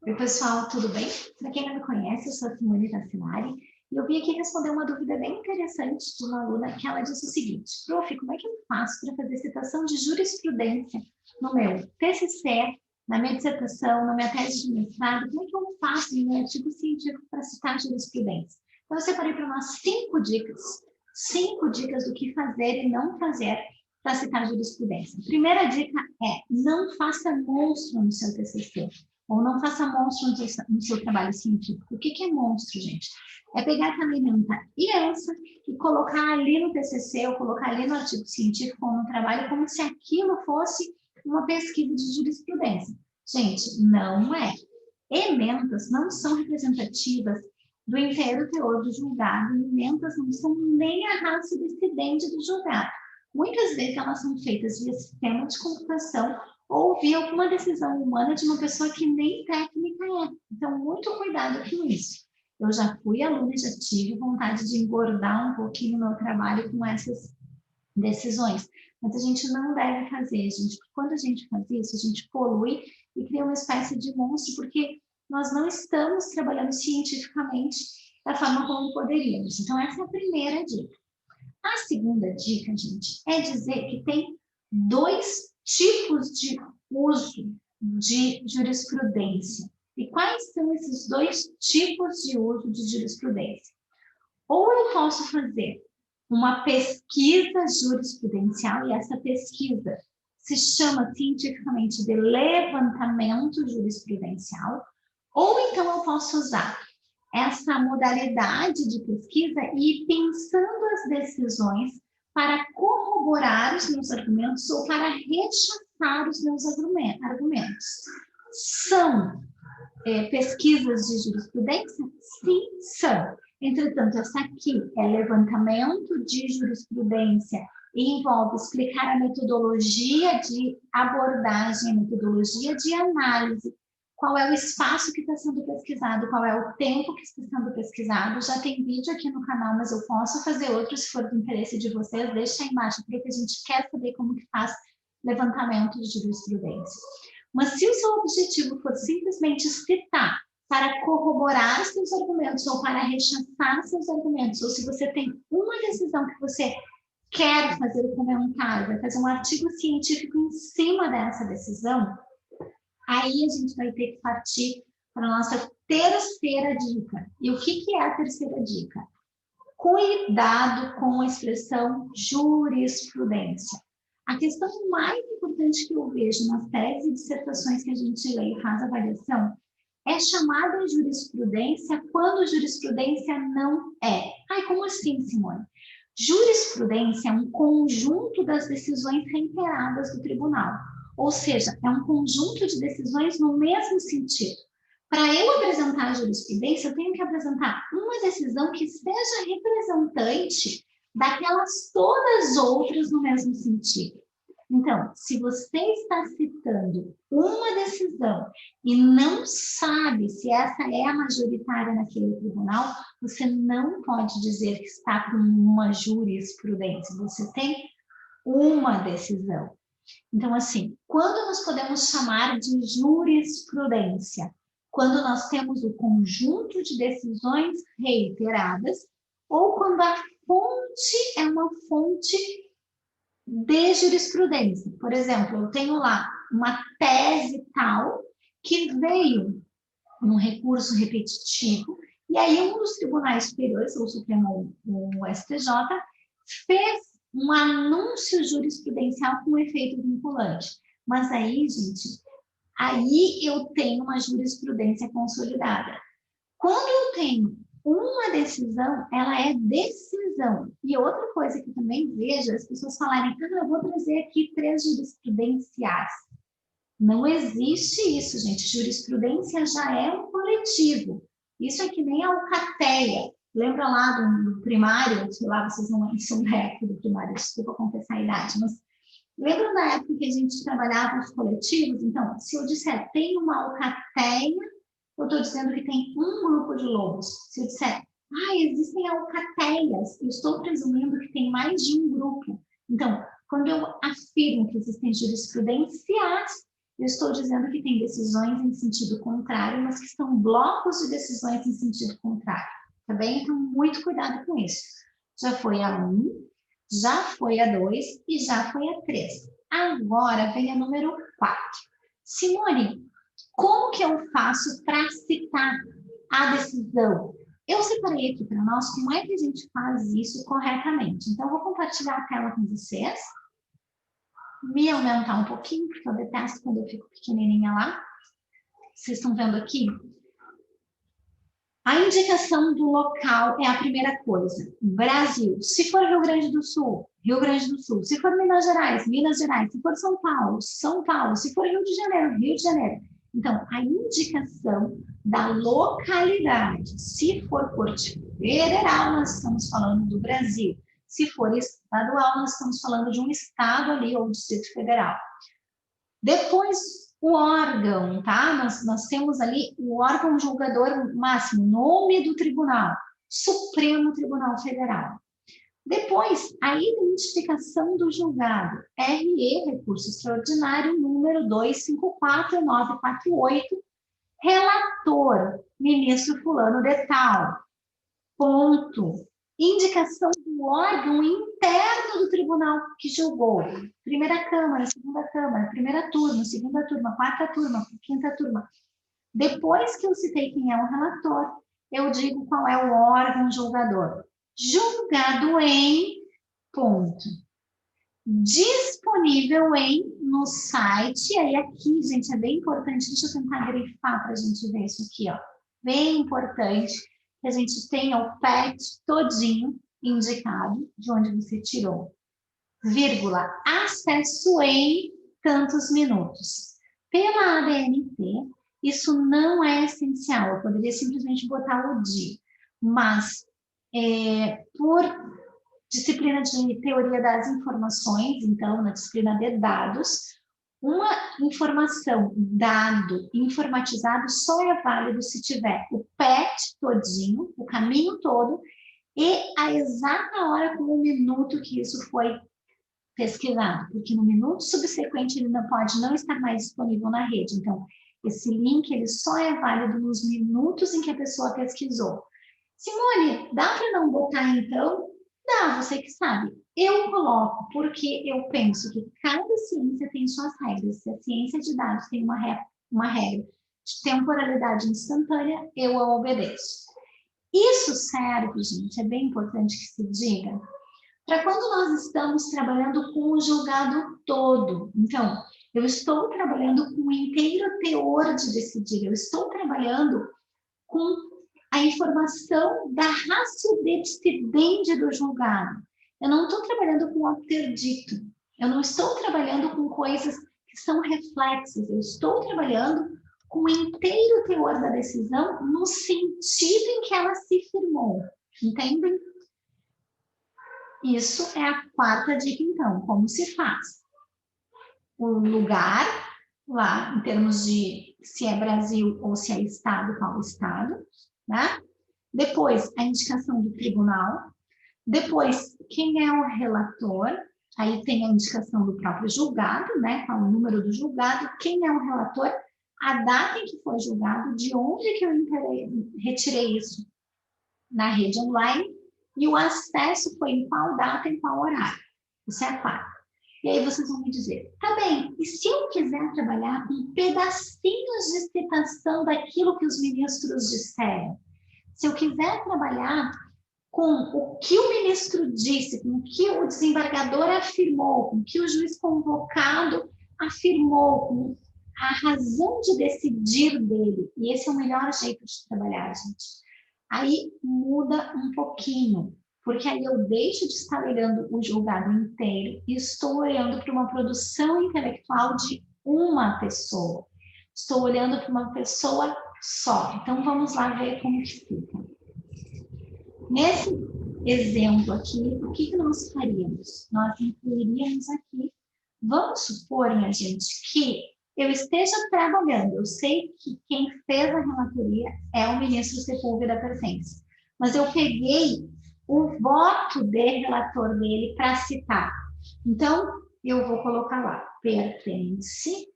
Oi, pessoal, tudo bem? Para quem não me conhece, eu sou a Simone Tassinari e eu vim aqui responder uma dúvida bem interessante de uma aluna que ela disse o seguinte: Prof, como é que eu faço para fazer citação de jurisprudência no meu TCC, na minha dissertação, na minha tese de mestrado? Como é que eu faço no meu artigo científico para citar jurisprudência? Então, eu separei para umas 5 dicas do que fazer e não fazer para citar jurisprudência. Primeira dica é: não faça monstro no seu TCC. Ou não faça monstro no seu trabalho científico. O que é monstro, gente? É pegar também muita criança e colocar ali no TCC, ou colocar ali no artigo científico, ou no trabalho, como se aquilo fosse uma pesquisa de jurisprudência. Gente, não é. Ementas não são representativas do inteiro teor do julgado, ementas não são nem a raça decidente do julgado. Muitas vezes elas são feitas via sistema de computação ou via alguma decisão humana de uma pessoa que nem técnica é. Então, muito cuidado com isso. Eu já fui aluna e já tive vontade de engordar um pouquinho o meu trabalho com essas decisões. Mas a gente não deve fazer, gente. Quando a gente faz isso, a gente polui e cria uma espécie de monstro, porque nós não estamos trabalhando cientificamente da forma como poderíamos. Então, essa é a primeira dica. A segunda dica, gente, é dizer que tem 2 tipos de uso de jurisprudência. E quais são esses 2 tipos de uso de jurisprudência? Ou eu posso fazer uma pesquisa jurisprudencial, e essa pesquisa se chama cientificamente de levantamento jurisprudencial, ou então eu posso usar essa modalidade de pesquisa e ir pensando as decisões para corroborar os meus argumentos ou para rechaçar os meus argumentos. São pesquisas de jurisprudência? Sim, são. Entretanto, essa aqui é levantamento de jurisprudência e envolve explicar a metodologia de abordagem, a metodologia de análise, qual é o espaço que está sendo pesquisado, qual é o tempo que está sendo pesquisado. Já tem vídeo aqui no canal, mas eu posso fazer outro se for do interesse de vocês. Deixa aí embaixo, porque a gente quer saber como que faz levantamento de jurisprudência. Mas se o seu objetivo for simplesmente citar para corroborar seus argumentos ou para rechaçar seus argumentos, ou se você tem uma decisão que você quer fazer o comentário, vai fazer um artigo científico em cima dessa decisão, aí a gente vai ter que partir para a nossa terceira dica. E o que é a terceira dica? Cuidado com a expressão jurisprudência. A questão mais importante que eu vejo nas teses e dissertações que a gente lê e faz avaliação é chamada jurisprudência quando jurisprudência não é. Ai, como assim, Simone? Jurisprudência é um conjunto das decisões reiteradas do tribunal. Ou seja, é um conjunto de decisões no mesmo sentido. Para eu apresentar a jurisprudência, eu tenho que apresentar uma decisão que seja representante daquelas todas outras no mesmo sentido. Então, se você está citando uma decisão e não sabe se essa é a majoritária naquele tribunal, você não pode dizer que está com uma jurisprudência. Você tem uma decisão. Então, assim, quando nós podemos chamar de jurisprudência? Quando nós temos o conjunto de decisões reiteradas ou quando a fonte é uma fonte de jurisprudência. Por exemplo, eu tenho lá uma tese tal que veio num recurso repetitivo e aí um dos tribunais superiores, o Supremo ou o STJ, fez um anúncio jurisprudencial com efeito vinculante. Mas aí, gente, aí eu tenho uma jurisprudência consolidada. Quando eu tenho uma decisão, ela é decisão. E outra coisa que eu também vejo, as pessoas falarem, eu vou trazer aqui 3 jurisprudenciais. Não existe isso, gente. Jurisprudência já é um coletivo. Isso é que nem a alcateia. Lembra lá do primário? Sei lá, vocês não são da época do primário, desculpa confessar a idade, mas lembram da época que a gente trabalhava os coletivos? Então, se eu disser tem uma alcateia, eu estou dizendo que tem um grupo de lobos. Se eu disser, existem alcateias, eu estou presumindo que tem mais de um grupo. Então, quando eu afirmo que existem jurisprudências, eu estou dizendo que tem decisões em sentido contrário, mas que são blocos de decisões em sentido contrário, tá bem? Então, muito cuidado com isso. Já foi a 1, já foi a 2 e já foi a 3. Agora vem a número 4. Simone, como que eu faço para citar a decisão? Eu separei aqui para nós como é que a gente faz isso corretamente. Então, eu vou compartilhar a tela com vocês. Me aumentar um pouquinho, porque eu detesto quando eu fico pequenininha lá. Vocês estão vendo aqui? A indicação do local é a primeira coisa. Brasil. Se for Rio Grande do Sul, Rio Grande do Sul. Se for Minas Gerais, Minas Gerais. Se for São Paulo, São Paulo. Se for Rio de Janeiro, Rio de Janeiro. Então, a indicação da localidade. Se for Corte Federal, nós estamos falando do Brasil. Se for estadual, nós estamos falando de um estado ali ou Distrito Federal. Depois, o órgão, tá? Nós temos ali o órgão julgador máximo, nome do tribunal, Supremo Tribunal Federal. Depois, a identificação do julgado, RE, recurso extraordinário, número 254948, relator, ministro fulano de tal, ponto. Indicação do órgão interno do tribunal que julgou. Primeira Câmara, segunda Câmara, primeira turma, segunda turma, quarta turma, quinta turma. Depois que eu citei quem é o relator, eu digo qual é o órgão julgador. Julgado em, ponto. Disponível em, no site, e aí aqui, gente, é bem importante, deixa eu tentar grifar para a gente ver isso aqui, ó. Bem importante que a gente tenha o PET todinho indicado, de onde você tirou. Vírgula, acesso em tantos minutos. Pela ABNT, isso não é essencial, eu poderia simplesmente botar o dia, mas por disciplina de teoria das informações, então, na disciplina de dados, uma informação, dado informatizado só é válido se tiver o PET todinho, o caminho todo, e a exata hora com o minuto que isso foi pesquisado, porque no minuto subsequente ele não pode não estar mais disponível na rede. Então, esse link ele só é válido nos minutos em que a pessoa pesquisou. Simone, dá para não botar então? Dá, você que sabe. Eu coloco porque eu penso que cada ciência tem suas regras. Se a ciência de dados tem uma regra de temporalidade instantânea, eu a obedeço. Isso serve, gente, é bem importante que se diga, para quando nós estamos trabalhando com o julgado todo. Então, eu estou trabalhando com o inteiro teor de decidir, eu estou trabalhando com a informação da ratio decidendi do julgado. Eu não estou trabalhando com o interdito, eu não estou trabalhando com coisas que são reflexos, eu estou trabalhando com o inteiro teor da decisão no sentido em que ela se firmou, entendem? Isso é a quarta dica, então, como se faz. O lugar, lá, em termos de se é Brasil ou se é Estado, qual Estado, né? Depois, a indicação do tribunal. Depois, quem é o relator? Aí tem a indicação do próprio julgado, né? Qual o número do julgado, quem é o relator, a data em que foi julgado, de onde que eu retirei isso na rede online, e o acesso foi em qual data, em qual horário. Isso é a quarta. E aí vocês vão me dizer, tá bem, e se eu quiser trabalhar com pedacinhos de citação daquilo que os ministros disseram? Se eu quiser trabalhar com o que o ministro disse, com o que o desembargador afirmou, com o que o juiz convocado afirmou, com a razão de decidir dele, e esse é o melhor jeito de trabalhar, gente. Aí muda um pouquinho, porque aí eu deixo de estar olhando o julgado inteiro e estou olhando para uma produção intelectual de uma pessoa. Estou olhando para uma pessoa só. Então, vamos lá ver como que fica. Nesse exemplo aqui, o que nós faríamos? Nós incluiríamos aqui, vamos supor, minha gente, que eu esteja trabalhando, eu sei que quem fez a relatoria é o ministro Sepúlveda Pertence, mas eu peguei o voto de relator dele para citar. Então, eu vou colocar lá, pertence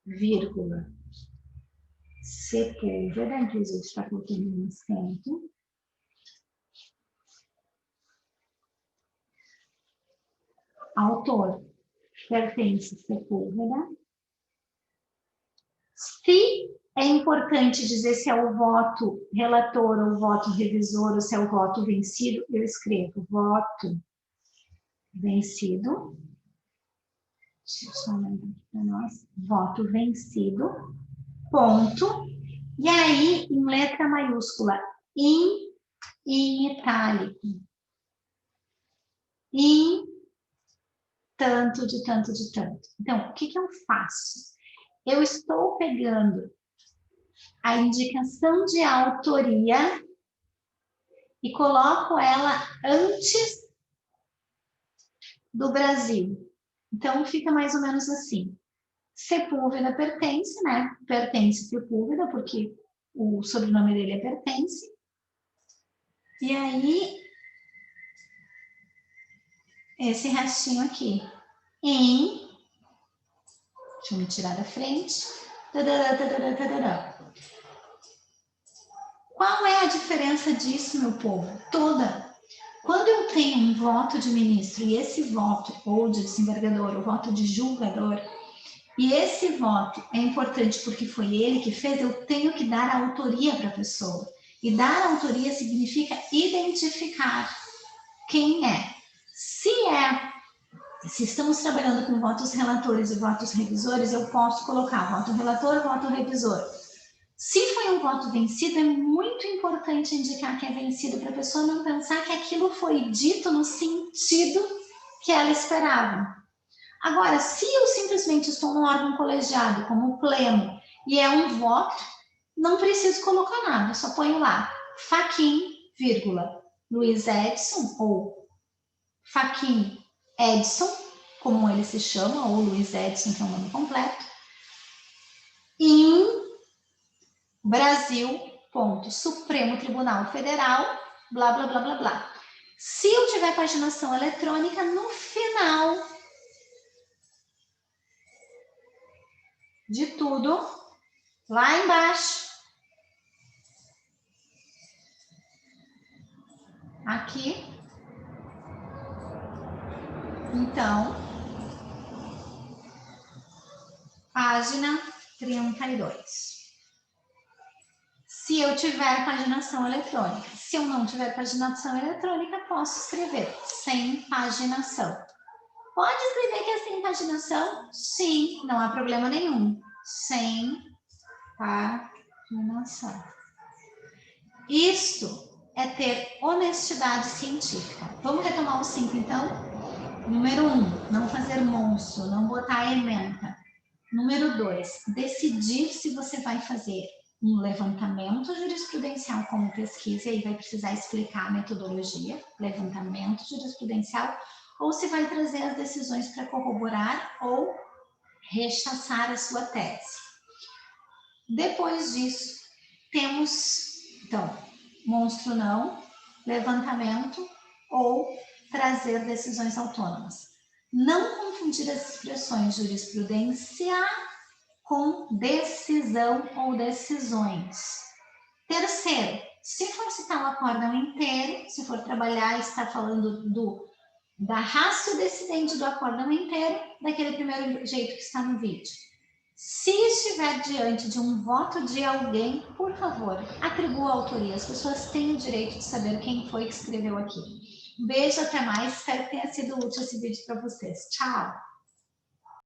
vírgula, Sepúlveda, inclusive está colocando um acento. Autor, pertence Sepúlveda. Se é importante dizer se é o voto relator ou o voto revisor ou se é o voto vencido, eu escrevo voto vencido. Deixa eu só lembrar para nós. Voto vencido, ponto. E aí, em letra maiúscula, em itálico. Em tanto de tanto de tanto. Então, o que eu faço? Eu estou pegando a indicação de autoria e coloco ela antes do Brasil. Então, fica mais ou menos assim. Sepúlveda pertence, né? Pertence Sepúlveda, porque o sobrenome dele é pertence. E aí, esse restinho aqui. Em, deixa eu me tirar da frente. Tadará, tadará, tadará. Qual é a diferença disso, meu povo? Toda. Quando eu tenho um voto de ministro e esse voto, ou de desembargador, ou voto de julgador, e esse voto é importante porque foi ele que fez, eu tenho que dar a autoria para a pessoa. E dar autoria significa identificar quem é. Se estamos trabalhando com votos relatores e votos revisores, eu posso colocar voto relator, voto revisor. Se foi um voto vencido, é muito importante indicar que é vencido para a pessoa não pensar que aquilo foi dito no sentido que ela esperava. Agora, se eu simplesmente estou num órgão colegiado, como o pleno, e é um voto, não preciso colocar nada, só ponho lá, Fachin, vírgula, Luiz Edson, ou Fachin Edson, como ele se chama, ou Luiz Edson, que é o nome completo, em Brasil, ponto, Supremo Tribunal Federal, blá, blá, blá, blá, blá. Se eu tiver paginação eletrônica, no final de tudo, lá embaixo, aqui, então, página 32. Se eu tiver paginação eletrônica. Se eu não tiver paginação eletrônica, posso escrever sem paginação. Pode escrever que é sem paginação? Sim, não há problema nenhum. Sem paginação. Isto é ter honestidade científica. Vamos retomar os 5, então? Número 1, não fazer monstro, não botar ementa. Número 2, decidir se você vai fazer um levantamento jurisprudencial como pesquisa, e aí vai precisar explicar a metodologia, levantamento jurisprudencial, ou se vai trazer as decisões para corroborar ou rechaçar a sua tese. Depois disso, temos, então, monstro não, levantamento ou trazer decisões autônomas. Não confundir as expressões jurisprudência com decisão ou decisões. Terceiro, se for citar o acórdão inteiro, se for trabalhar e estar falando da ratio decidente do acórdão inteiro, daquele primeiro jeito que está no vídeo. Se estiver diante de um voto de alguém, por favor, atribua a autoria. As pessoas têm o direito de saber quem foi que escreveu aqui. Um beijo, até mais. Espero que tenha sido útil esse vídeo para vocês. Tchau!